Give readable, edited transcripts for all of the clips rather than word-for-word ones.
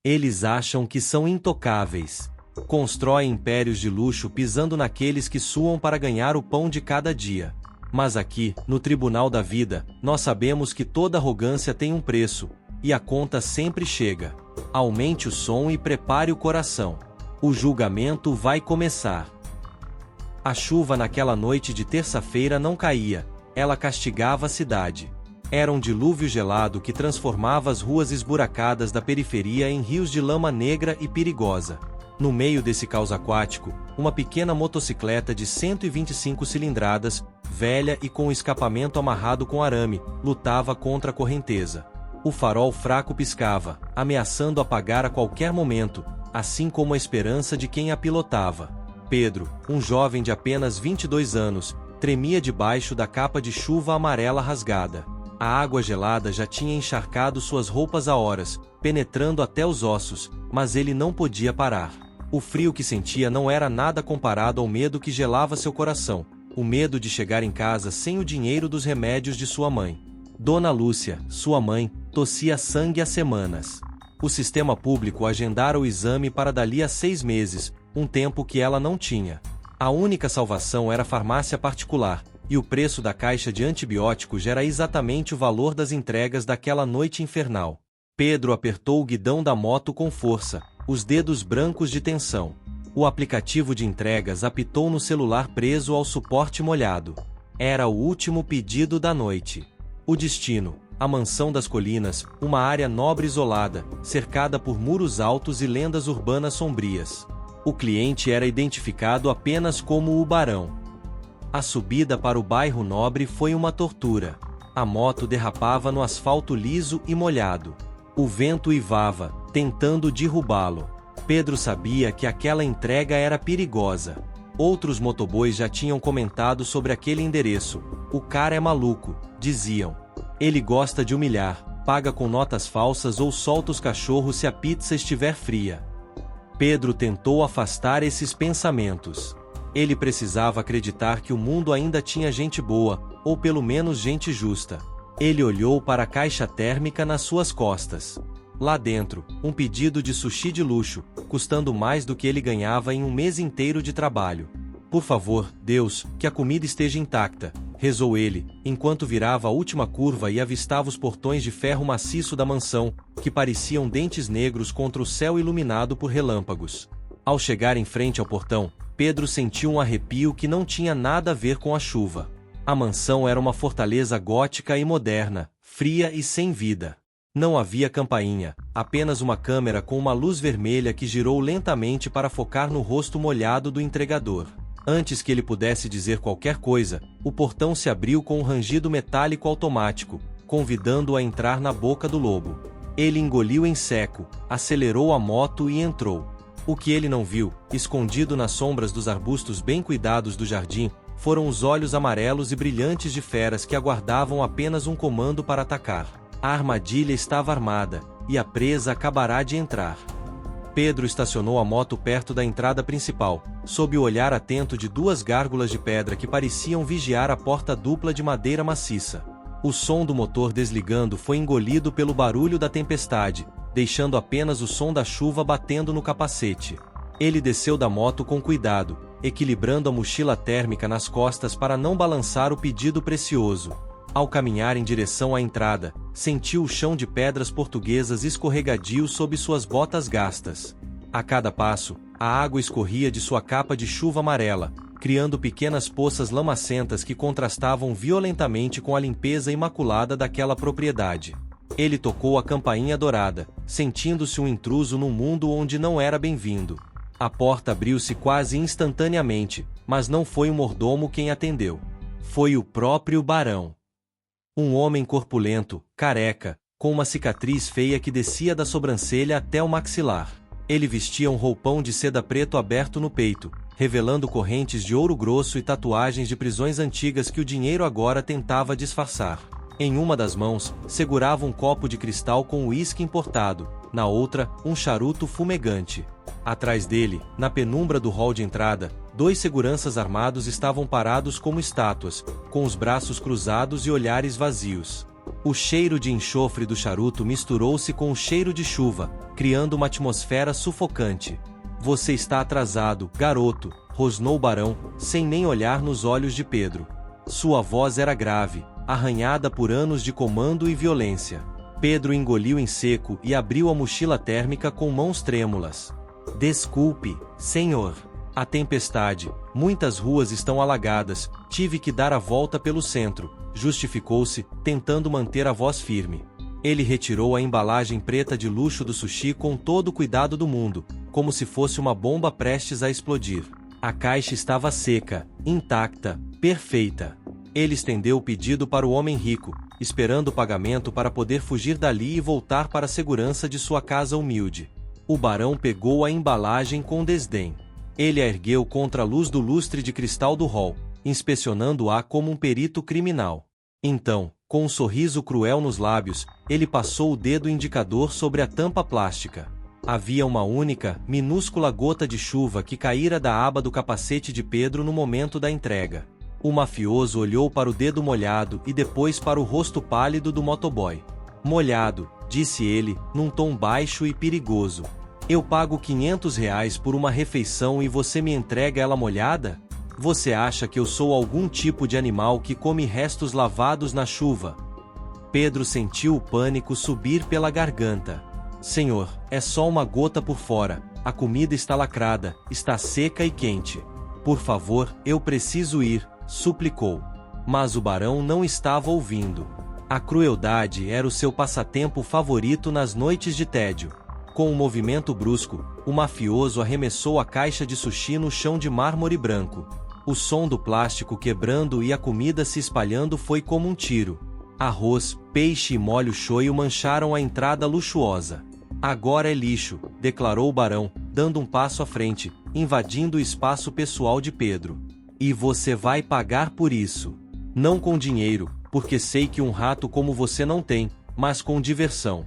Eles acham que são intocáveis. Constroem impérios de luxo pisando naqueles que suam para ganhar o pão de cada dia. Mas aqui, no tribunal da vida, nós sabemos que toda arrogância tem um preço, e a conta sempre chega. Aumente o som e prepare o coração. O julgamento vai começar. A chuva naquela noite de terça-feira não caía, ela castigava a cidade. Era um dilúvio gelado que transformava as ruas esburacadas da periferia em rios de lama negra e perigosa. No meio desse caos aquático, uma pequena motocicleta de 125 cilindradas, velha e com o escapamento amarrado com arame, lutava contra a correnteza. O farol fraco piscava, ameaçando apagar a qualquer momento, assim como a esperança de quem a pilotava. Pedro, um jovem de apenas 22 anos, tremia debaixo da capa de chuva amarela rasgada. A água gelada já tinha encharcado suas roupas há horas, penetrando até os ossos, mas ele não podia parar. O frio que sentia não era nada comparado ao medo que gelava seu coração, o medo de chegar em casa sem o dinheiro dos remédios de sua mãe. Dona Lúcia, sua mãe, tossia sangue há semanas. O sistema público agendara o exame para dali a 6 meses, um tempo que ela não tinha. A única salvação era a farmácia particular, e o preço da caixa de antibióticos era exatamente o valor das entregas daquela noite infernal. Pedro apertou o guidão da moto com força, os dedos brancos de tensão. O aplicativo de entregas apitou no celular preso ao suporte molhado. Era o último pedido da noite. O destino, a mansão das colinas, uma área nobre isolada, cercada por muros altos e lendas urbanas sombrias. O cliente era identificado apenas como o Barão. A subida para o bairro nobre foi uma tortura. A moto derrapava no asfalto liso e molhado. O vento uivava, tentando derrubá-lo. Pedro sabia que aquela entrega era perigosa. Outros motoboys já tinham comentado sobre aquele endereço. O cara é maluco, diziam. Ele gosta de humilhar, paga com notas falsas ou solta os cachorros se a pizza estiver fria. Pedro tentou afastar esses pensamentos. Ele precisava acreditar que o mundo ainda tinha gente boa, ou pelo menos gente justa. Ele olhou para a caixa térmica nas suas costas. Lá dentro, um pedido de sushi de luxo, custando mais do que ele ganhava em um mês inteiro de trabalho. Por favor, Deus, que a comida esteja intacta, rezou ele, enquanto virava a última curva e avistava os portões de ferro maciço da mansão, que pareciam dentes negros contra o céu iluminado por relâmpagos. Ao chegar em frente ao portão, Pedro sentiu um arrepio que não tinha nada a ver com a chuva. A mansão era uma fortaleza gótica e moderna, fria e sem vida. Não havia campainha, apenas uma câmera com uma luz vermelha que girou lentamente para focar no rosto molhado do entregador. Antes que ele pudesse dizer qualquer coisa, o portão se abriu com um rangido metálico automático, convidando-o a entrar na boca do lobo. Ele engoliu em seco, acelerou a moto e entrou. O que ele não viu, escondido nas sombras dos arbustos bem cuidados do jardim, foram os olhos amarelos e brilhantes de feras que aguardavam apenas um comando para atacar. A armadilha estava armada, e a presa acabará de entrar. Pedro estacionou a moto perto da entrada principal, sob o olhar atento de 2 gárgulas de pedra que pareciam vigiar a porta dupla de madeira maciça. O som do motor desligando foi engolido pelo barulho da tempestade, deixando apenas o som da chuva batendo no capacete. Ele desceu da moto com cuidado, equilibrando a mochila térmica nas costas para não balançar o pedido precioso. Ao caminhar em direção à entrada, sentiu o chão de pedras portuguesas escorregadio sob suas botas gastas. A cada passo, a água escorria de sua capa de chuva amarela, criando pequenas poças lamacentas que contrastavam violentamente com a limpeza imaculada daquela propriedade. Ele tocou a campainha dourada, sentindo-se um intruso num mundo onde não era bem-vindo. A porta abriu-se quase instantaneamente, mas não foi o mordomo quem atendeu. Foi o próprio barão. Um homem corpulento, careca, com uma cicatriz feia que descia da sobrancelha até o maxilar. Ele vestia um roupão de seda preto aberto no peito, revelando correntes de ouro grosso e tatuagens de prisões antigas que o dinheiro agora tentava disfarçar. Em uma das mãos, segurava um copo de cristal com uísque importado, na outra, um charuto fumegante. Atrás dele, na penumbra do hall de entrada, 2 seguranças armados estavam parados como estátuas, com os braços cruzados e olhares vazios. O cheiro de enxofre do charuto misturou-se com o cheiro de chuva, criando uma atmosfera sufocante. Você está atrasado, garoto, rosnou o barão, sem nem olhar nos olhos de Pedro. Sua voz era grave, arranhada por anos de comando e violência. Pedro engoliu em seco e abriu a mochila térmica com mãos trêmulas. Desculpe, senhor. A tempestade, muitas ruas estão alagadas, tive que dar a volta pelo centro, justificou-se, tentando manter a voz firme. Ele retirou a embalagem preta de luxo do sushi com todo o cuidado do mundo, como se fosse uma bomba prestes a explodir. A caixa estava seca, intacta, perfeita. Ele estendeu o pedido para o homem rico, esperando o pagamento para poder fugir dali e voltar para a segurança de sua casa humilde. O barão pegou a embalagem com desdém. Ele a ergueu contra a luz do lustre de cristal do hall, inspecionando-a como um perito criminal. Então, com um sorriso cruel nos lábios, ele passou o dedo indicador sobre a tampa plástica. Havia uma única, minúscula gota de chuva que caíra da aba do capacete de Pedro no momento da entrega. O mafioso olhou para o dedo molhado e depois para o rosto pálido do motoboy. Molhado, disse ele, num tom baixo e perigoso. Eu pago R$ 500 por uma refeição e você me entrega ela molhada? Você acha que eu sou algum tipo de animal que come restos lavados na chuva? Pedro sentiu o pânico subir pela garganta. Senhor, é só uma gota por fora, a comida está lacrada, está seca e quente. Por favor, eu preciso ir, suplicou. Mas o barão não estava ouvindo. A crueldade era o seu passatempo favorito nas noites de tédio. Com um movimento brusco, o mafioso arremessou a caixa de sushi no chão de mármore branco. O som do plástico quebrando e a comida se espalhando foi como um tiro. Arroz, peixe e molho shoyu mancharam a entrada luxuosa. Agora é lixo, declarou o barão, dando um passo à frente, invadindo o espaço pessoal de Pedro. E você vai pagar por isso. Não com dinheiro, porque sei que um rato como você não tem, mas com diversão.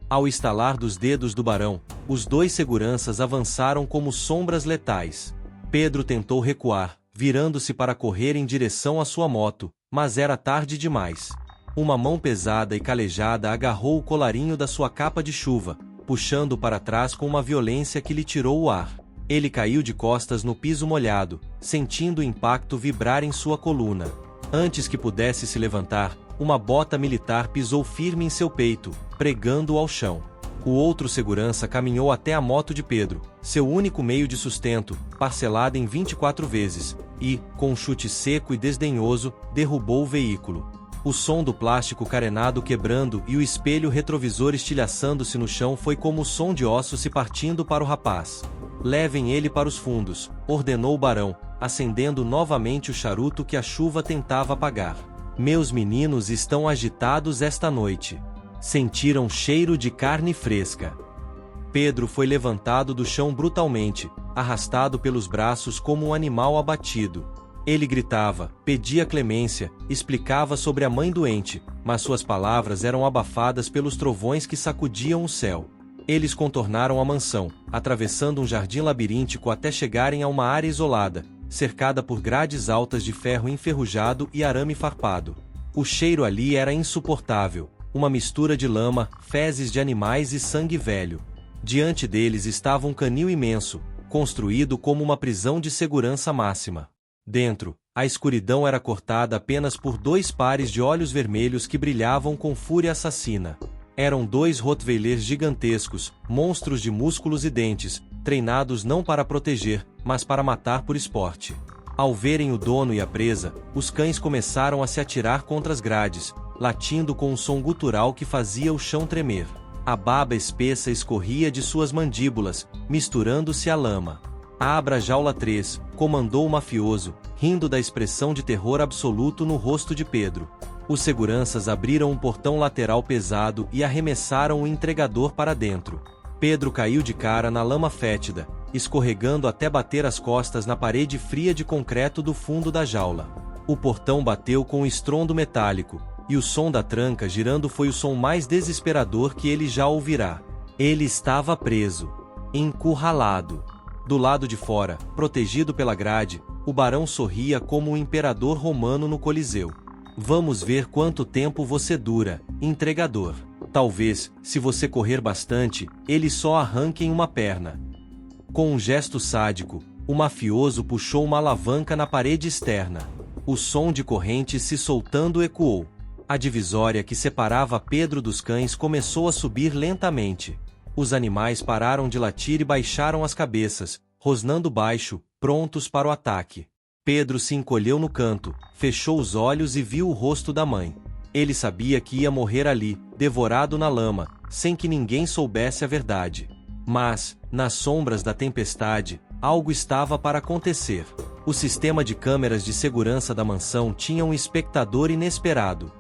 Ao estalar dos dedos do barão, os dois seguranças avançaram como sombras letais. Pedro tentou recuar, virando-se para correr em direção à sua moto, mas era tarde demais. Uma mão pesada e calejada agarrou o colarinho da sua capa de chuva, puxando para trás com uma violência que lhe tirou o ar. Ele caiu de costas no piso molhado, sentindo o impacto vibrar em sua coluna. Antes que pudesse se levantar, uma bota militar pisou firme em seu peito, pregando-o ao chão. O outro segurança caminhou até a moto de Pedro, seu único meio de sustento, parcelada em 24 vezes, e, com um chute seco e desdenhoso, derrubou o veículo. O som do plástico carenado quebrando e o espelho retrovisor estilhaçando-se no chão foi como o som de ossos se partindo para o rapaz. Levem ele para os fundos, ordenou o barão, acendendo novamente o charuto que a chuva tentava apagar. Meus meninos estão agitados esta noite. Sentiram cheiro de carne fresca. Pedro foi levantado do chão brutalmente, arrastado pelos braços como um animal abatido. Ele gritava, pedia clemência, explicava sobre a mãe doente, mas suas palavras eram abafadas pelos trovões que sacudiam o céu. Eles contornaram a mansão, atravessando um jardim labiríntico até chegarem a uma área isolada, cercada por grades altas de ferro enferrujado e arame farpado. O cheiro ali era insuportável, uma mistura de lama, fezes de animais e sangue velho. Diante deles estava um canil imenso, construído como uma prisão de segurança máxima. Dentro, a escuridão era cortada apenas por 2 pares de olhos vermelhos que brilhavam com fúria assassina. Eram 2 rottweilers gigantescos, monstros de músculos e dentes, treinados não para proteger, mas para matar por esporte. Ao verem o dono e a presa, os cães começaram a se atirar contra as grades, latindo com um som gutural que fazia o chão tremer. A baba espessa escorria de suas mandíbulas, misturando-se à lama. Abra a jaula 3, comandou o mafioso, rindo da expressão de terror absoluto no rosto de Pedro. Os seguranças abriram um portão lateral pesado e arremessaram o entregador para dentro. Pedro caiu de cara na lama fétida, escorregando até bater as costas na parede fria de concreto do fundo da jaula. O portão bateu com um estrondo metálico, e o som da tranca girando foi o som mais desesperador que ele já ouvirá. Ele estava preso, encurralado. Do lado de fora, protegido pela grade, o barão sorria como um imperador romano no Coliseu. Vamos ver quanto tempo você dura, entregador. Talvez, se você correr bastante, eles só arranquem uma perna. Com um gesto sádico, o mafioso puxou uma alavanca na parede externa. O som de correntes se soltando ecoou. A divisória que separava Pedro dos cães começou a subir lentamente. Os animais pararam de latir e baixaram as cabeças, rosnando baixo, prontos para o ataque. Pedro se encolheu no canto, fechou os olhos e viu o rosto da mãe. Ele sabia que ia morrer ali, devorado na lama, sem que ninguém soubesse a verdade. Mas, nas sombras da tempestade, algo estava para acontecer. O sistema de câmeras de segurança da mansão tinha um espectador inesperado.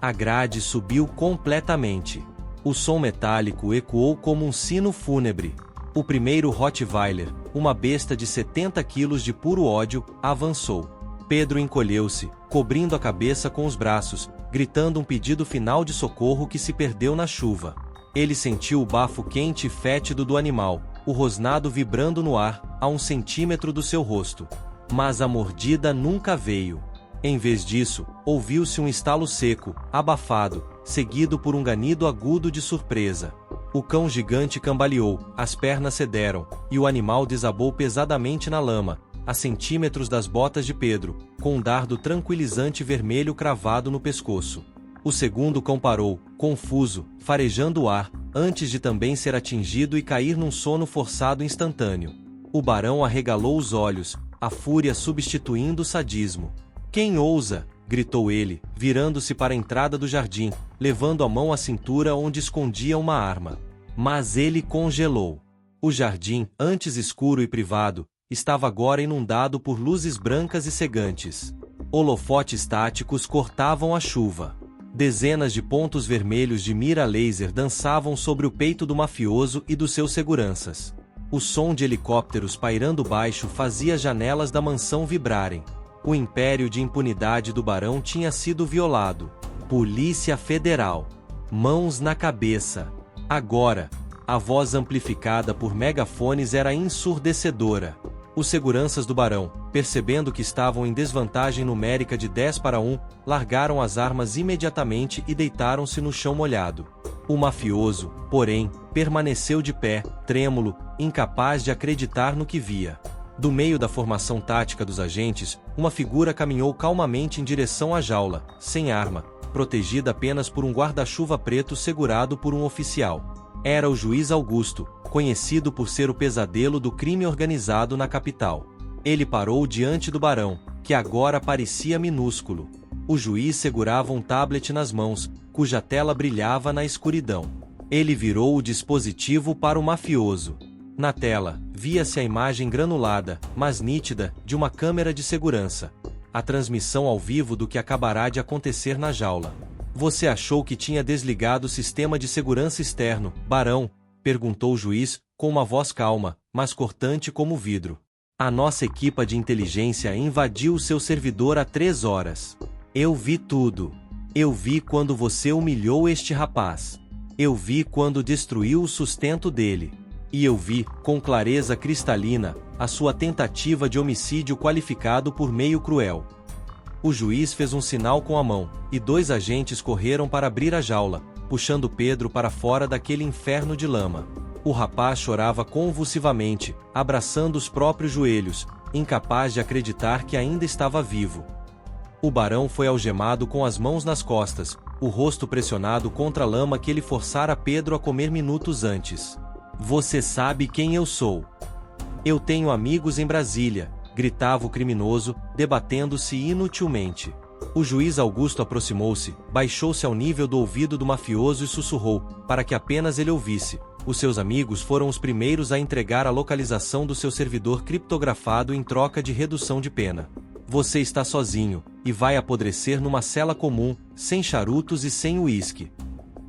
A grade subiu completamente. O som metálico ecoou como um sino fúnebre. O primeiro Rottweiler, uma besta de 70 quilos de puro ódio, avançou. Pedro encolheu-se, cobrindo a cabeça com os braços, gritando um pedido final de socorro que se perdeu na chuva. Ele sentiu o bafo quente e fétido do animal, o rosnado vibrando no ar, a 1 centímetro do seu rosto. Mas a mordida nunca veio. Em vez disso, ouviu-se um estalo seco, abafado, seguido por um ganido agudo de surpresa. O cão gigante cambaleou, as pernas cederam, e o animal desabou pesadamente na lama, a centímetros das botas de Pedro, com um dardo tranquilizante vermelho cravado no pescoço. O segundo cão parou, confuso, farejando o ar, antes de também ser atingido e cair num sono forçado instantâneo. O barão arregalou os olhos, a fúria substituindo o sadismo. "Quem ousa?", gritou ele, virando-se para a entrada do jardim, levando a mão à cintura onde escondia uma arma. Mas ele congelou. O jardim, antes escuro e privado, estava agora inundado por luzes brancas e cegantes. Holofotes táticos cortavam a chuva. Dezenas de pontos vermelhos de mira laser dançavam sobre o peito do mafioso e dos seus seguranças. O som de helicópteros pairando baixo fazia as janelas da mansão vibrarem. O império de impunidade do barão tinha sido violado. Polícia Federal. Mãos na cabeça. Agora, a voz amplificada por megafones era ensurdecedora. Os seguranças do barão, percebendo que estavam em desvantagem numérica de 10-1, largaram as armas imediatamente e deitaram-se no chão molhado. O mafioso, porém, permaneceu de pé, trêmulo, incapaz de acreditar no que via. Do meio da formação tática dos agentes, uma figura caminhou calmamente em direção à jaula, sem arma, protegida apenas por um guarda-chuva preto segurado por um oficial. Era o juiz Augusto, conhecido por ser o pesadelo do crime organizado na capital. Ele parou diante do barão, que agora parecia minúsculo. O juiz segurava um tablet nas mãos, cuja tela brilhava na escuridão. Ele virou o dispositivo para o mafioso. Na tela, via-se a imagem granulada, mas nítida, de uma câmera de segurança. A transmissão ao vivo do que acabará de acontecer na jaula. "Você achou que tinha desligado o sistema de segurança externo, barão?", perguntou o juiz, com uma voz calma, mas cortante como vidro. "A nossa equipa de inteligência invadiu o seu servidor há 3 horas. Eu vi tudo. Eu vi quando você humilhou este rapaz. Eu vi quando destruiu o sustento dele. E eu vi, com clareza cristalina, a sua tentativa de homicídio qualificado por meio cruel." O juiz fez um sinal com a mão, e 2 agentes correram para abrir a jaula, puxando Pedro para fora daquele inferno de lama. O rapaz chorava convulsivamente, abraçando os próprios joelhos, incapaz de acreditar que ainda estava vivo. O barão foi algemado com as mãos nas costas, o rosto pressionado contra a lama que ele forçara Pedro a comer minutos antes. "Você sabe quem eu sou. Eu tenho amigos em Brasília", gritava o criminoso, debatendo-se inutilmente. O juiz Augusto aproximou-se, baixou-se ao nível do ouvido do mafioso e sussurrou, para que apenas ele ouvisse: "Os seus amigos foram os primeiros a entregar a localização do seu servidor criptografado em troca de redução de pena. Você está sozinho, e vai apodrecer numa cela comum, sem charutos e sem uísque."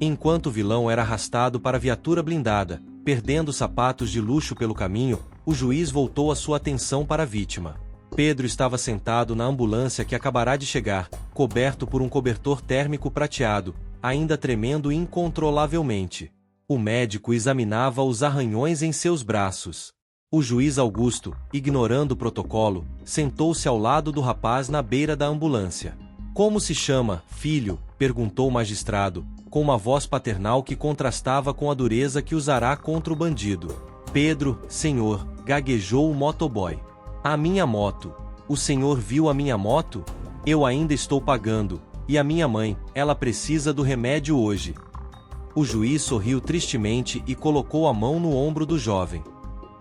Enquanto o vilão era arrastado para a viatura blindada, perdendo sapatos de luxo pelo caminho, o juiz voltou a sua atenção para a vítima. Pedro estava sentado na ambulância que acabará de chegar, coberto por um cobertor térmico prateado, ainda tremendo incontrolavelmente. O médico examinava os arranhões em seus braços. O juiz Augusto, ignorando o protocolo, sentou-se ao lado do rapaz na beira da ambulância. "Como se chama, filho?", perguntou o magistrado, com uma voz paternal que contrastava com a dureza que usará contra o bandido. Pedro, senhor, gaguejou o motoboy. A minha moto. O senhor viu a minha moto? Eu ainda estou pagando. E a minha mãe, ela precisa do remédio hoje. O juiz sorriu tristemente e colocou a mão no ombro do jovem.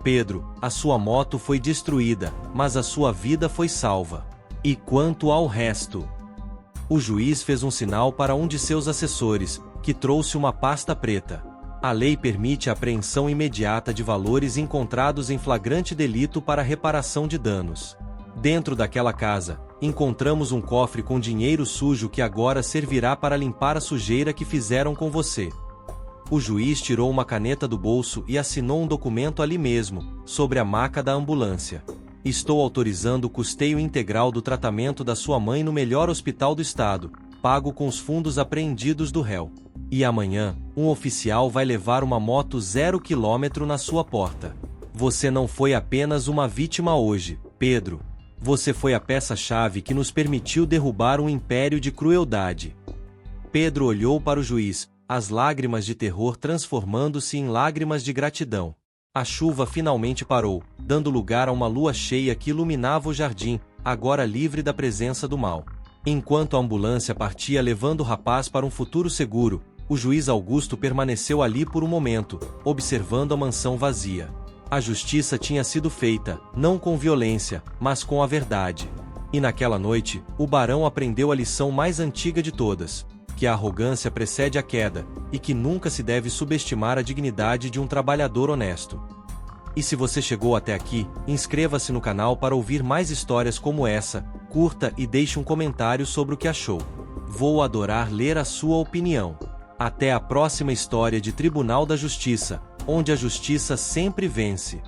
Pedro, a sua moto foi destruída, mas a sua vida foi salva. E quanto ao resto? O juiz fez um sinal para um de seus assessores, que trouxe uma pasta preta. A lei permite a apreensão imediata de valores encontrados em flagrante delito para reparação de danos. Dentro daquela casa, encontramos um cofre com dinheiro sujo que agora servirá para limpar a sujeira que fizeram com você. O juiz tirou uma caneta do bolso e assinou um documento ali mesmo, sobre a maca da ambulância. Estou autorizando o custeio integral do tratamento da sua mãe no melhor hospital do estado, pago com os fundos apreendidos do réu. E amanhã, um oficial vai levar uma moto 0 km na sua porta. Você não foi apenas uma vítima hoje, Pedro. Você foi a peça-chave que nos permitiu derrubar um império de crueldade. Pedro olhou para o juiz, as lágrimas de terror transformando-se em lágrimas de gratidão. A chuva finalmente parou, dando lugar a uma lua cheia que iluminava o jardim, agora livre da presença do mal. Enquanto a ambulância partia levando o rapaz para um futuro seguro, o juiz Augusto permaneceu ali por um momento, observando a mansão vazia. A justiça tinha sido feita, não com violência, mas com a verdade. E naquela noite, o barão aprendeu a lição mais antiga de todas, que a arrogância precede a queda, e que nunca se deve subestimar a dignidade de um trabalhador honesto. E se você chegou até aqui, inscreva-se no canal para ouvir mais histórias como essa, curta e deixe um comentário sobre o que achou. Vou adorar ler a sua opinião. Até a próxima história de Tribunal da Justiça, onde a justiça sempre vence.